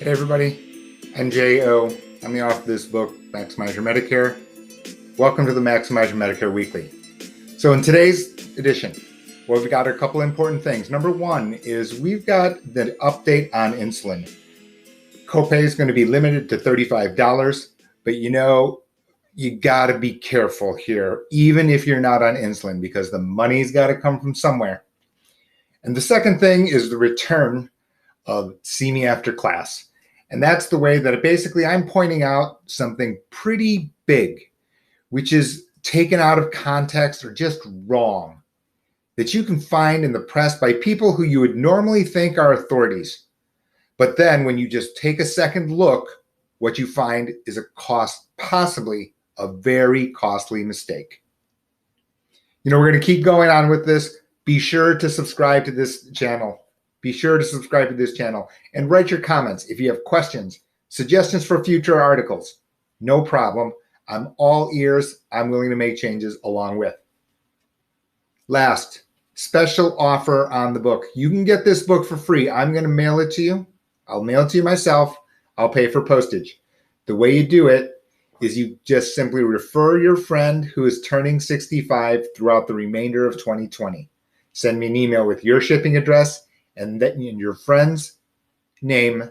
Hey everybody, I'm J.O. I'm the author of this book, Maximize Your Medicare. Welcome to the Maximize Your Medicare Weekly. So in today's edition, we've got a couple important things. Number one is we've got the update on insulin. Copay is going to be limited to $35, but you got to be careful here, even if you're not on insulin, because the money's got to come from somewhere. And the second thing is the return of See Me After Class. And that's the way that basically I'm pointing out something pretty big, which is taken out of context or just wrong, that you can find in the press by people who you would normally think are authorities. But then when you just take a second look, what you find is possibly a very costly mistake. We're going to keep going on with this. Be sure to subscribe to this channel. And write your comments if you have questions, suggestions for future articles. No problem. I'm all ears. I'm willing to make changes along with. Last, special offer on the book. You can get this book for free. I'm going to mail it to you. I'll mail it to you myself. I'll pay for postage. The way you do it is you just simply refer your friend who is turning 65 throughout the remainder of 2020. Send me an email with your shipping address and then your friend's name.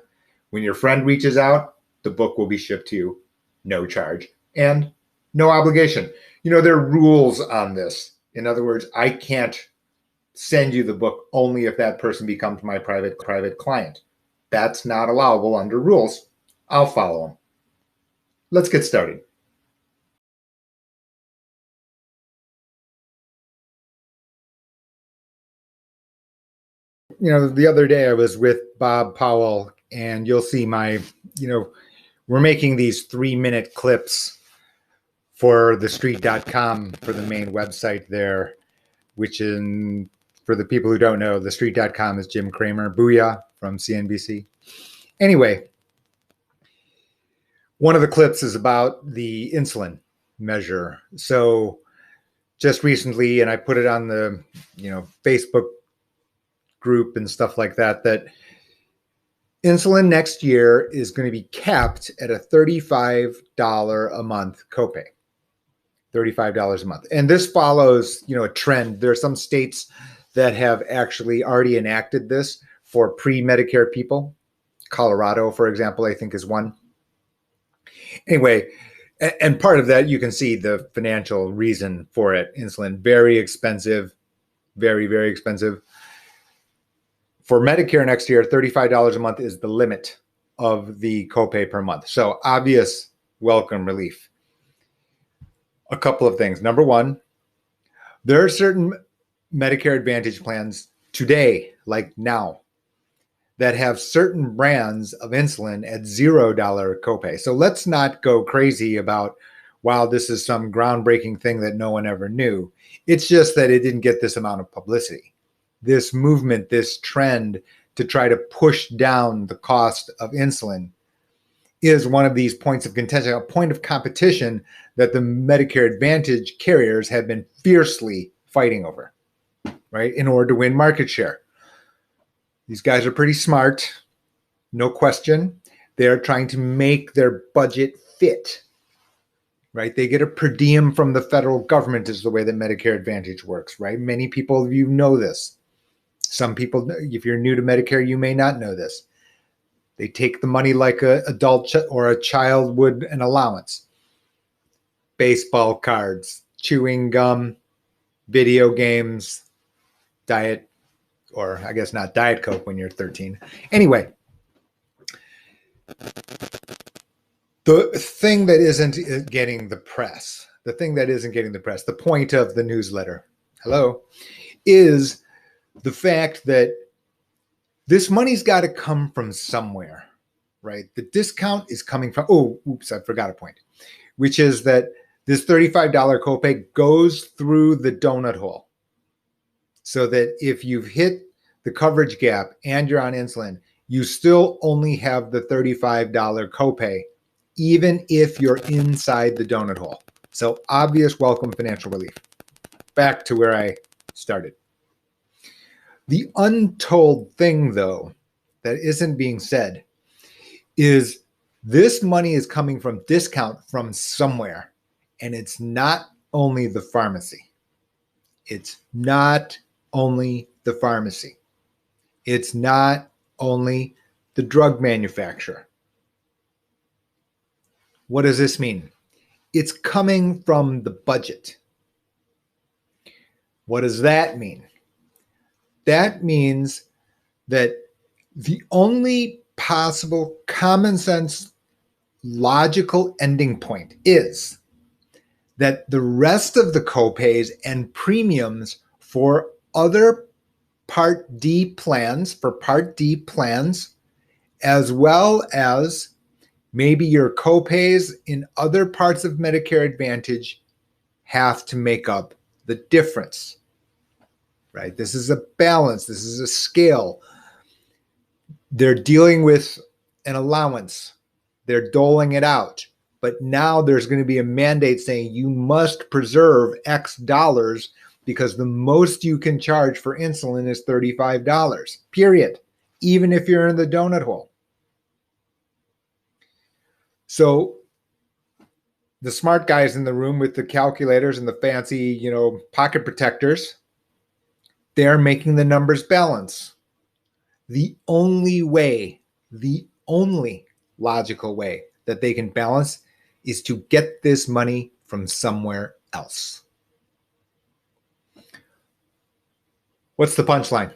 When your friend reaches out, the book will be shipped to you, no charge and no obligation. There are rules on this. In other words, I can't send you the book only if that person becomes my private client. That's not allowable under rules. I'll follow them. Let's get started. The other day I was with Bob Powell, and you'll see we're making these 3-minute clips for thestreet.com for the main website there, which for the people who don't know, thestreet.com is Jim Cramer, Booyah from CNBC. Anyway, one of the clips is about the insulin measure. So just recently, and I put it on the, Facebook group and stuff like that, that insulin next year is going to be capped at a $35 a month copay. $35 a month. And this follows, a trend. There are some states that have actually already enacted this for pre-Medicare people. Colorado, for example, I think is one. Anyway, and part of that, you can see the financial reason for it. Insulin, very expensive, very, very expensive. For Medicare next year, $35 a month is the limit of the copay per month. So obvious welcome relief. A couple of things. Number one, there are certain Medicare Advantage plans today, like now, that have certain brands of insulin at $0 copay. So let's not go crazy about, wow, this is some groundbreaking thing that no one ever knew. It's just that it didn't get this amount of publicity. This movement, this trend to try to push down the cost of insulin is one of these points of contention, a point of competition that the Medicare Advantage carriers have been fiercely fighting over, right, in order to win market share. These guys are pretty smart, no question. They're trying to make their budget fit, right? They get a per diem from the federal government is the way that Medicare Advantage works, right? Many people of you know this. Some people, if you're new to Medicare, you may not know this. They take the money like an adult or a child would an allowance. Baseball cards, chewing gum, video games, diet, or I guess not Diet Coke when you're 13. Anyway, the thing that isn't getting the press, the point of the newsletter, is the fact that this money's got to come from somewhere, right? The discount is coming from, I forgot a point, which is that this $35 copay goes through the donut hole. So that if you've hit the coverage gap and you're on insulin, you still only have the $35 copay, even if you're inside the donut hole. So obvious welcome financial relief. Back to where I started. The untold thing, though, that isn't being said is this money is coming from discount from somewhere, and it's not only the pharmacy. It's not only the pharmacy. It's not only the drug manufacturer. What does this mean? It's coming from the budget. What does that mean? That means that the only possible common sense logical ending point is that the rest of the copays and premiums for other Part D plans, as well as maybe your copays in other parts of Medicare Advantage, have to make up the difference, right? This is a balance. This is a scale. They're dealing with an allowance. They're doling it out. But now there's going to be a mandate saying you must preserve X dollars because the most you can charge for insulin is $35, period, even if you're in the donut hole. So the smart guys in the room with the calculators and the fancy, pocket protectors, they're making the numbers balance. The only logical way that they can balance is to get this money from somewhere else. What's the punchline?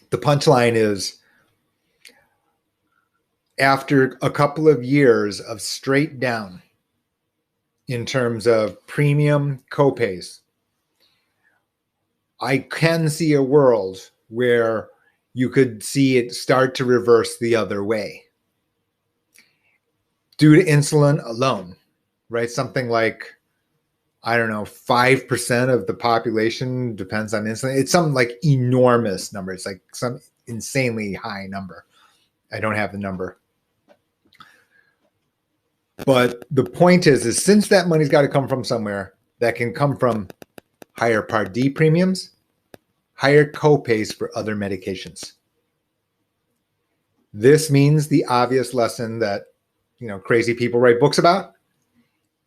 The punchline is, after a couple of years of straight down in terms of premium copays, I can see a world where you could see it start to reverse the other way due to insulin alone, right? Something like, 5% of the population depends on insulin. It's some like enormous number. It's like some insanely high number. I don't have the number. But the point is since that money's got to come from somewhere, that can come from higher Part D premiums, higher copays for other medications. This means the obvious lesson that, crazy people write books about.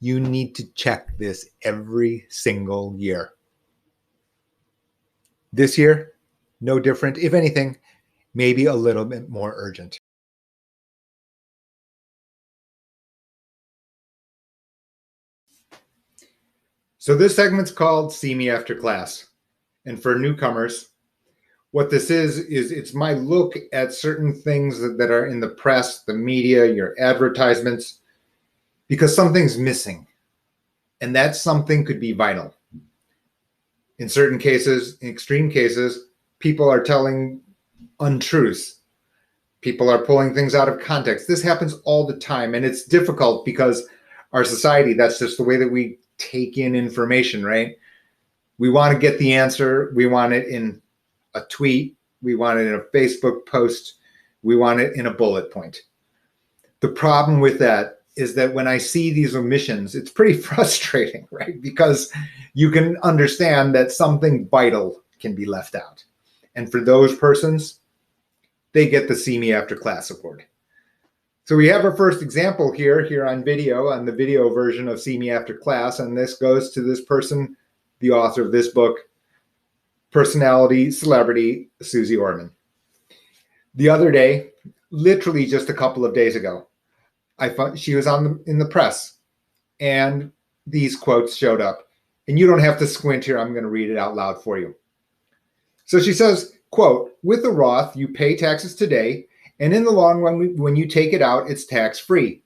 You need to check this every single year. This year, no different. If anything, maybe a little bit more urgent. So this segment's called See Me After Class. And for newcomers, what this is it's my look at certain things that are in the press, the media, your advertisements, because something's missing. And that something could be vital. In certain cases, in extreme cases, people are telling untruths. People are pulling things out of context. This happens all the time. And it's difficult because our society, that's just the way that we take in information, right? We want to get the answer. We want it in a tweet. We want it in a Facebook post. We want it in a bullet point. The problem with that is that when I see these omissions, it's pretty frustrating, right? Because you can understand that something vital can be left out. And for those persons, they get the See Me After Class award. So we have our first example here on video, on the video version of See Me After Class. And this goes to this person, the author of this book, personality, celebrity, Suze Orman. The other day, literally just a couple of days ago, she was in the press, and these quotes showed up. And you don't have to squint here. I'm going to read it out loud for you. So she says, quote, "With a Roth, you pay taxes today, and in the long run, when you take it out, it's tax-free.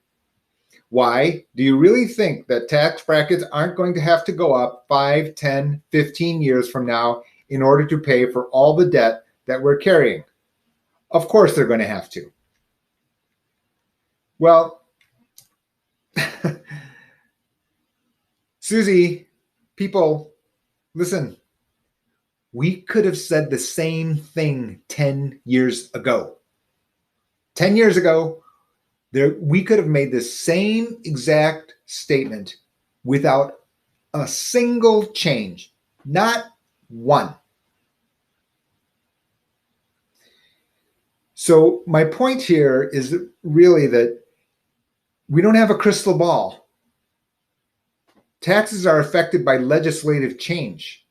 Why? Do you really think that tax brackets aren't going to have to go up 5, 10, 15 years from now in order to pay for all the debt that we're carrying? Of course they're going to have to." Well, Suze, people, listen, we could have said the same thing 10 years ago. 10 years ago, we could have made the same exact statement without a single change, not one. So my point here is really that we don't have a crystal ball. Taxes are affected by legislative change,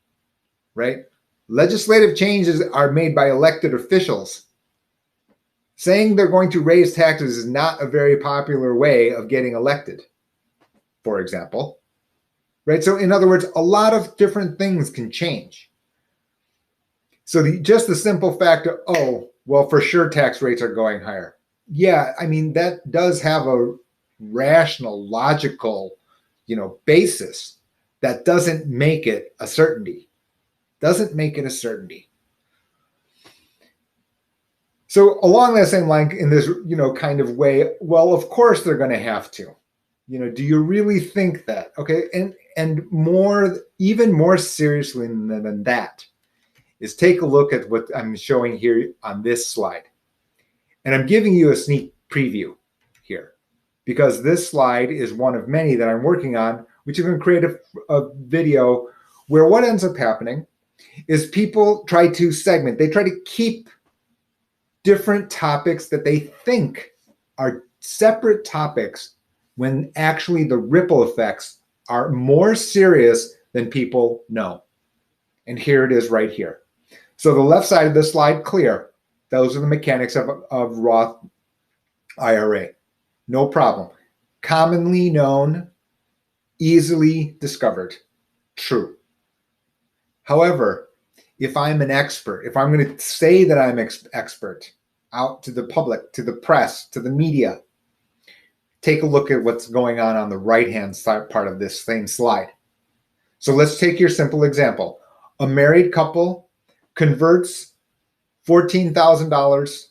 right? Legislative changes are made by elected officials. Saying they're going to raise taxes is not a very popular way of getting elected, for example, right? So in other words, a lot of different things can change. So just the simple fact of, oh, well, for sure tax rates are going higher. Yeah, I mean, that does have a rational, logical, basis. That doesn't make it a certainty. Doesn't make it a certainty. So along that same line, in this, kind of way, well, of course they're going to have to. Do you really think that? Okay, and more, even more seriously than that, is take a look at what I'm showing here on this slide. And I'm giving you a sneak preview here because this slide is one of many that I'm working on, which is going to create a video where what ends up happening is people try to segment. They try to keep different topics that they think are separate topics when actually the ripple effects are more serious than people know. And here it is right here. So the left side of the slide, clear. Those are the mechanics of Roth IRA. No problem. Commonly known, easily discovered. True. However, if I'm an expert, if I'm going to say that I'm expert out to the public, to the press, to the media, take a look at what's going on the right-hand side part of this same slide. So let's take your simple example. A married couple converts $14,000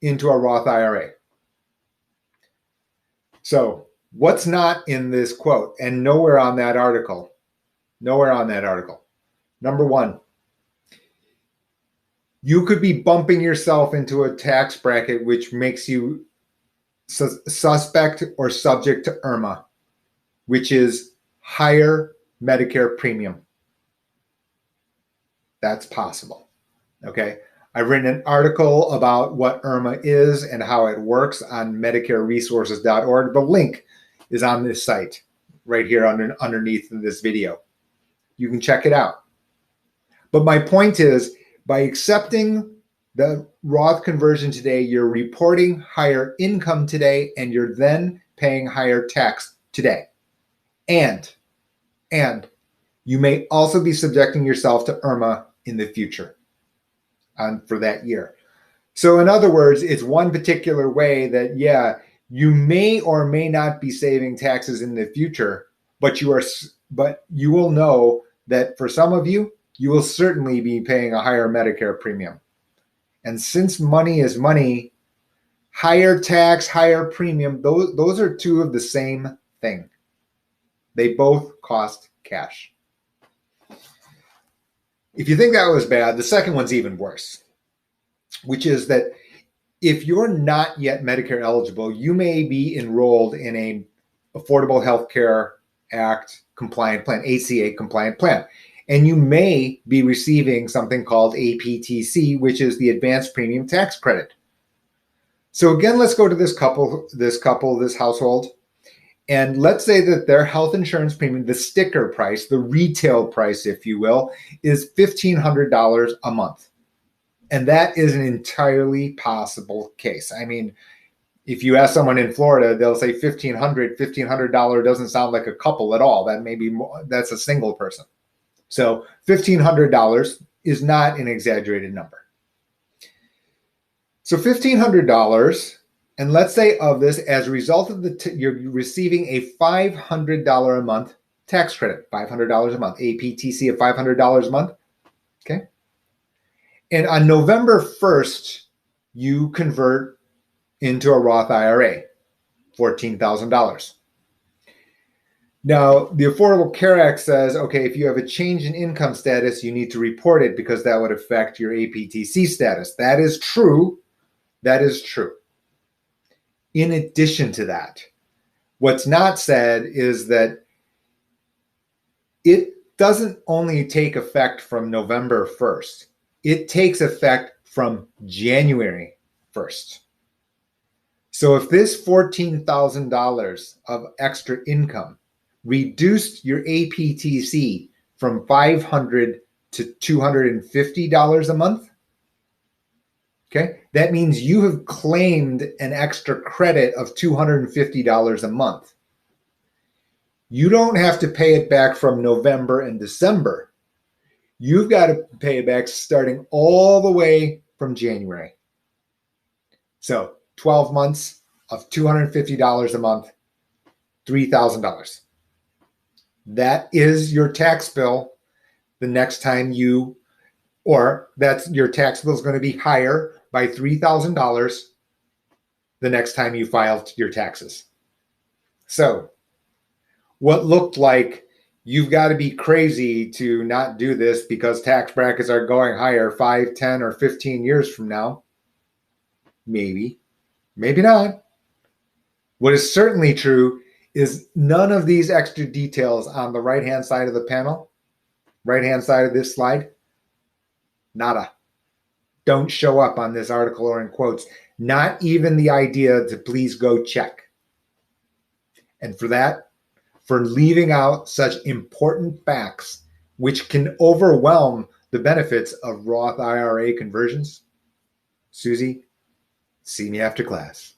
into a Roth IRA. So what's not in this quote and nowhere on that article? Nowhere on that article. Number one, you could be bumping yourself into a tax bracket which makes you suspect or subject to IRMA, which is higher Medicare premium. That's possible. Okay. I've written an article about what IRMA is and how it works on MedicareResources.org. The link is on this site right here underneath this video. You can check it out. But my point is, by accepting the Roth conversion today, you're reporting higher income today, and you're then paying higher tax today. And you may also be subjecting yourself to IRMA in the future for that year. So in other words, it's one particular way that, yeah, you may or may not be saving taxes in the future, but you will know that for some of you, you will certainly be paying a higher Medicare premium. And since money is money, higher tax, higher premium, those are two of the same thing. They both cost cash. If you think that was bad, the second one's even worse, which is that if you're not yet Medicare eligible, you may be enrolled in a Affordable Health Care Act compliant plan, ACA compliant plan. And you may be receiving something called APTC, which is the Advanced Premium Tax Credit. So again, let's go to this household, and let's say that their health insurance premium, the sticker price, the retail price, if you will, is $1,500 a month. And that is an entirely possible case. I mean, if you ask someone in Florida, they'll say $1,500 doesn't sound like a couple at all. That may be more, that's a single person. So $1,500 is not an exaggerated number. So $1,500, and let's say of this, as a result of you're receiving a $500 a month tax credit, $500 a month, APTC of $500 a month, okay? And on November 1st, you convert into a Roth IRA, $14,000. Now, the Affordable Care Act says, okay, if you have a change in income status, you need to report it because that would affect your APTC status. That is true. That is true. In addition to that, what's not said is that it doesn't only take effect from November 1st. It takes effect from January first. So if this $14,000 of extra income reduced your APTC from $500 to $250 a month, okay, that means you have claimed an extra credit of $250 a month. You don't have to pay it back from November and December. You've got to pay it back starting all the way from January. So 12 months of $250 a month, $3,000. That is your tax bill the next time you, or that's your tax bill is going to be higher by $3,000 the next time you file your taxes. So what looked like you've got to be crazy to not do this because tax brackets are going higher 5, 10, or 15 years from now, maybe not. What is certainly true is none of these extra details on the right-hand side of the panel, right-hand side of this slide, nada. Don't show up on this article or in quotes. Not even the idea to please go check. And for that, for leaving out such important facts, which can overwhelm the benefits of Roth IRA conversions, Susie, see me after class.